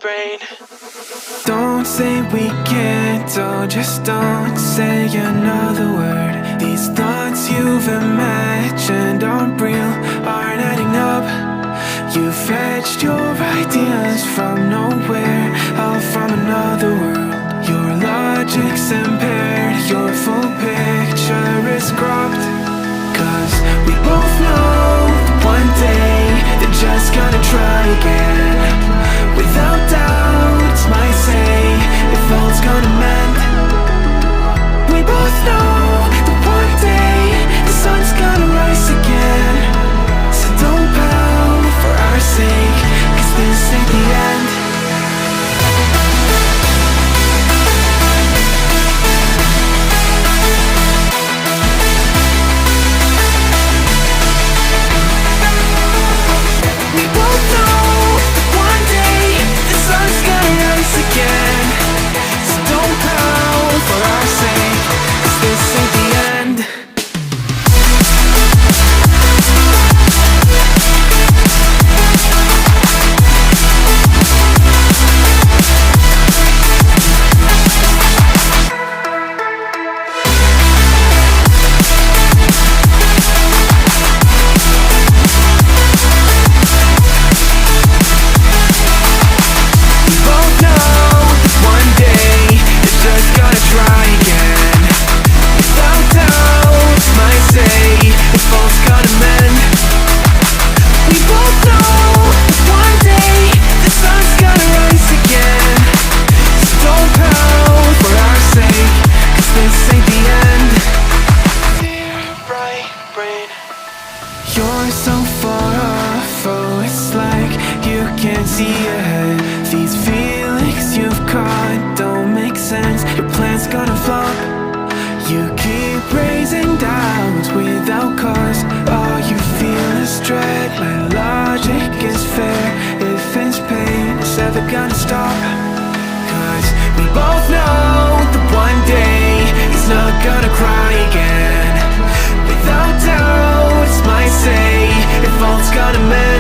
brain. Don't say we can't, oh, just don't say another word. These thoughts you've imagined aren't real, aren't adding up. You fetched your ideas from nowhere, all from another world. Your logic's impaired, your full picture is cropped. Cause we both know that one day they're just gonna try again. Without doubt, it's my say if all's gonna mend. We both know that one day the sun's gonna rise again. So don't pout for our sake, cause this ain't the end. We both know that one day the sun's gonna rise again. So don't pout for our sake, cause this ain't the end. We both know that one day they're just gonna try again. Without doubt, my say if all's gonna mend. We both know that one day the sun's gonna rise again. So don't pout for our sake, cause this ain't the end. Dear right brain. You're so far off, oh, it's like you can't see ahead. These feelings you've caught don't make sense, your plan's gonna flop. You keep raising doubts without cause, all you feel is dread. My logic is fair, if it's pain, it's ever gonna stop. Cause we both know that one day he's not gonna cry again. Without doubt, it's my say if all's gonna mend.